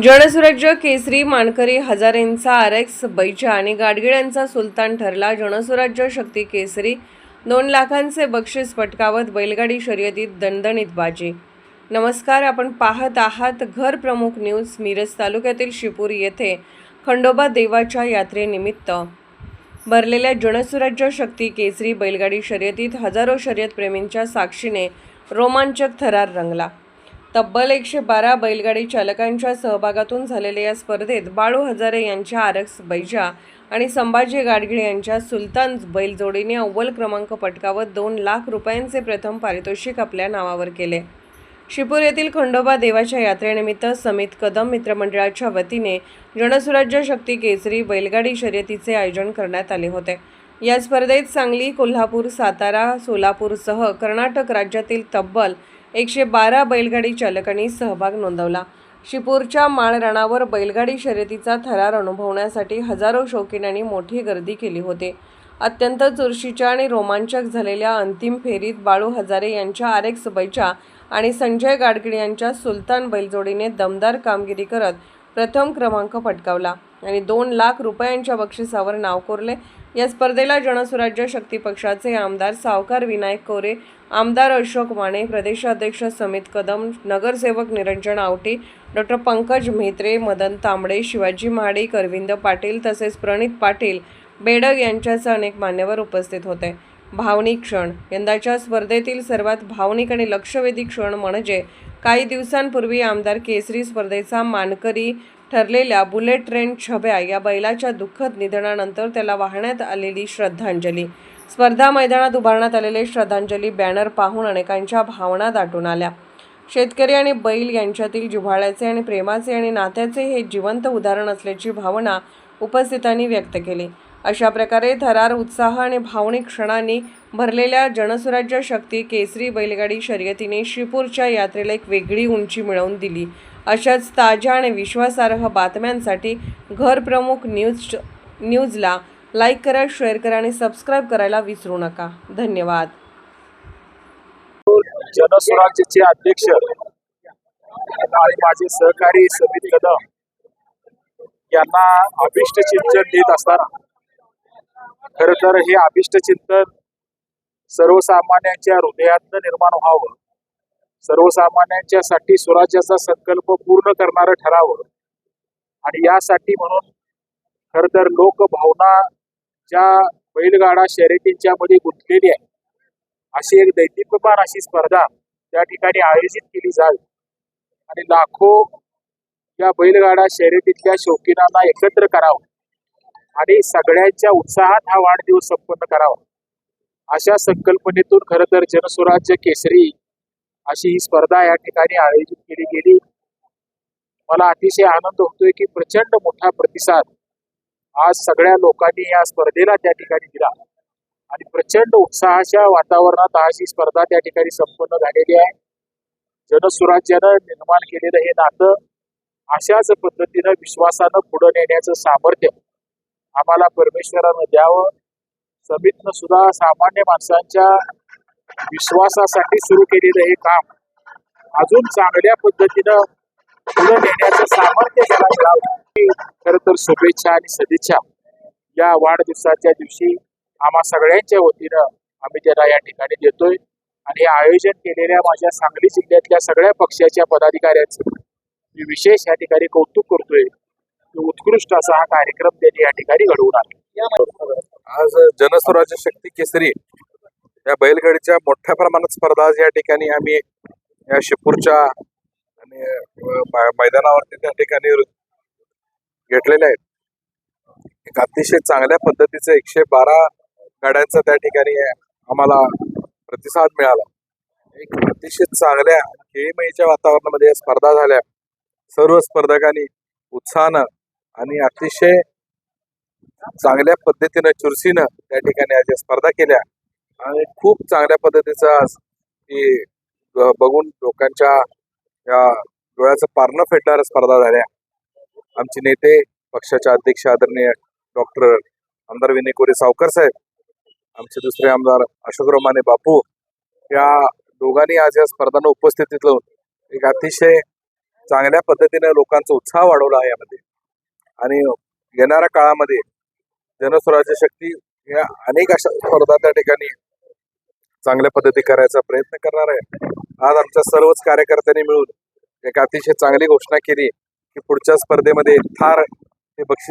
जनसुराज्य केसरी मानकरी हजारेंचा RX बैजा आणि गाडगिळ्यांचा सुलतान ठरला। जनसुराज्य शक्ती केसरी 2 लाखांचे बक्षीस पटकावत बैलगाडी शर्यतीत दणदणीत बाजी। नमस्कार, आपण पाहत आहात घर प्रमुख न्यूज। मिरज तालुक्यातील शिपूर येथे खंडोबा देवाच्या यात्रेनिमित्त भरलेल्या जनसुराज्य शक्ती केसरी बैलगाडी शर्यतीत हजारो शर्यतप्रेमींच्या साक्षीने रोमांचक थरार रंगला। तब्बल 112 बैलगाडी चालकांच्या सहभागातून झालेल्या या स्पर्धेत बाळू हजारे यांच्या RX बैजा आणि संभाजी गाडगिळ यांच्या सुलतान बैलजोडीने अव्वल क्रमांक पटकावत 2 लाख रुपयांचे प्रथम पारितोषिक आपल्या नावावर केले। शिपूर येथील खंडोबा देवाच्या यात्रेनिमित्त समित कदम मित्रमंडळाच्या वतीने जनसुराज्य शक्ती केसरी बैलगाडी शर्यतीचे आयोजन करण्यात आले होते। या स्पर्धेत सांगली, कोल्हापूर, सातारा, सोलापूरसह कर्नाटक राज्यातील तब्बल 112 बैलगाडी चालकांनी सहभाग नोंदवला। शिपूरच्या माळरानावर बैलगाडी शर्यतीचा थरार अनुभवण्यासाठी हजारो शौकीनांनी मोठी गर्दी केली होती। अत्यंत चुरशीच्या आणि रोमांचक झालेल्या अंतिम फेरीत बाळू हजारे यांच्या RX बैजा आणि संजय गाडगिळ यांच्या सुलतान बैलजोडीने दमदार कामगिरी करत प्रथम क्रमांक पटकावला आणि 2 लाख रुपयांच्या बक्षिसावर नाव कोरले। या स्पर्धेला जनसुराज्य शक्ती पक्षाचे आमदार सावकार विनायक कोरे, आमदार अशोक माने, प्रदेशाध्यक्ष समित कदम, नगरसेवक निरंजन आवटी, डॉ. पंकज म्हेत्रे, मदन तांबडे, शिवाजी महाडिक, अरविंद पाटील तसेच प्रणित पाटील बेडग यांच्यासह अनेक मान्यवर उपस्थित होते। भावनिक क्षण। यंदाच्या स्पर्धेतील सर्वात भावनिक आणि लक्षवेधी क्षण म्हणजे काही दिवसांपूर्वी आमदार केसरी स्पर्धेचा मानकरी ठरलेल्या बुलेट ट्रेन छब्या या बैलाच्या दुःखद निधनानंतर त्याला वाहण्यात आलेली श्रद्धांजली। स्पर्धा मैदानात उभारण्यात आलेले श्रद्धांजली बॅनर पाहून अनेकांच्या भावना दाटून आल्या। शेतकरी आणि बैल यांच्यातील जिव्हाळ्याचे आणि प्रेमाचे आणि नात्याचे हे जिवंत उदाहरण असल्याची भावना उपस्थितांनी व्यक्त केली। अशा प्रकारे थरार, उत्साह आणि भावनिक क्षणांनी भरलेल्या जनसुराज्य शक्ती केसरी बैलगाडी शर्यतीने शिपूरच्या यात्रेला एक वेगळी उंची मिळवून दिली। अशाच ताज्या आणि विश्वासार्ह बातम्यांसाठी घर प्रमुख न्यूजला लाईक करा, शेअर करा आणि सबस्क्राईब करायला विसरू नका। धन्यवाद। जनसुराज्यचे अध्यक्ष आणि माझे सहकारी समित कदम यांना अभिष्ट चिंतन देत असताना खरं तर हे अभिष्ट चिंतन सर्वसामान्यांच्या हृदयात निर्माण व्हावं, सर्वसामान्यांच्यासाठी स्वराज्याचा संकल्प पूर्ण करणारं ठरावं आणि यासाठी म्हणून खरं तर लोकभावना ज्या बैलगाडा शर्यतींच्या मध्ये गुंतलेली आहे अशी एक दैदिप्यमान अशी स्पर्धा त्या ठिकाणी आयोजित केली जावी आणि लाखो या बैलगाडा शर्यतीतल्या शौकीनांना एकत्र करावं आणि सगळ्यांच्या उत्साहात हा वाढदिवस संपन्न करावा अशा संकल्पनेतून खरं तर जनसुराज्य केसरी अशी ही स्पर्धा या ठिकाणी आयोजित केली गेली। मला अतिशय आनंद होतोय की प्रचंड मोठा प्रतिसाद आज सगळ्या लोकांनी या स्पर्धेला त्या ठिकाणी दिला आणि प्रचंड उत्साहाच्या वातावरणात आज ही स्पर्धा त्या ठिकाणी संपन्न झालेली आहे। जनसुराज्यानं निर्माण केलेलं हे नातं अशाच पद्धतीनं विश्वासानं पुढे नेण्याचं सामर्थ्य आम्हाला परमेश्वरानं द्यावं। समितनं सुद्धा सामान्य माणसांच्या विश्वासासाठी सुरू केलेलं हे काम अजून चांगल्या पद्धतीनं पुढे नेण्याचं सामर्थ्य त्याला मिळावं। खरं तर शुभेच्छा आणि सदिच्छा या वाढदिवसाच्या दिवशी आम्हा सगळ्यांच्या वतीनं आम्ही त्याला या ठिकाणी देतोय आणि हे आयोजन केलेल्या माझ्या सांगली जिल्ह्यातल्या सगळ्या पक्षाच्या पदाधिकाऱ्यांचं मी विशेष या ठिकाणी कौतुक करतोय। उत्कृष्ट असा हा कार्यक्रम त्यांनी या ठिकाणी घडवून आणला। आज जनसुराज्य शक्ती केसरी या बैलगाडीच्या मोठ्या प्रमाणात स्पर्धा आज या ठिकाणी आम्ही या शिपूरच्या आणि मैदानावरती त्या ठिकाणी घेतलेल्या आहेत। एक अतिशय चांगल्या पद्धतीचं 112 गाड्यांचा त्या ठिकाणी आम्हाला प्रतिसाद मिळाला। एक अतिशय चांगल्या खेळीमेळीच्या वातावरणामध्ये या स्पर्धा झाल्या। सर्व स्पर्धकांनी उत्साहानं आणि अतिशय चांगल्या पद्धतीनं चुरशीनं त्या ठिकाणी आज स्पर्धा केल्या आणि खूप चांगल्या पद्धतीचं आज ही बघून लोकांच्या या डोळ्याचं पारणं फेडणाऱ्या स्पर्धा झाल्या। आमचे नेते पक्षाचे अध्यक्ष आदरणीय डॉक्टर आमदार विनय कोरे सावकर साहेब, आमचे दुसरे आमदार अशोकराव माने बापू, या दोघांनी आज या स्पर्धांना उपस्थितीत लावून एक अतिशय चांगल्या पद्धतीने लोकांचा उत्साह वाढवला आहे यामध्ये. आणि येणाऱ्या काळामध्ये जनस्वराज्य शक्ती या अनेक अशा स्पर्धा त्या ठिकाणी चांगल्या पद्धती करायचा प्रयत्न करणार आहे. आज आमच्या सर्वच कार्यकर्त्यांनी मिळून एक अतिशय चांगली घोषणा केली की पुढच्या स्पर्धेमध्ये थार हे बक्षीस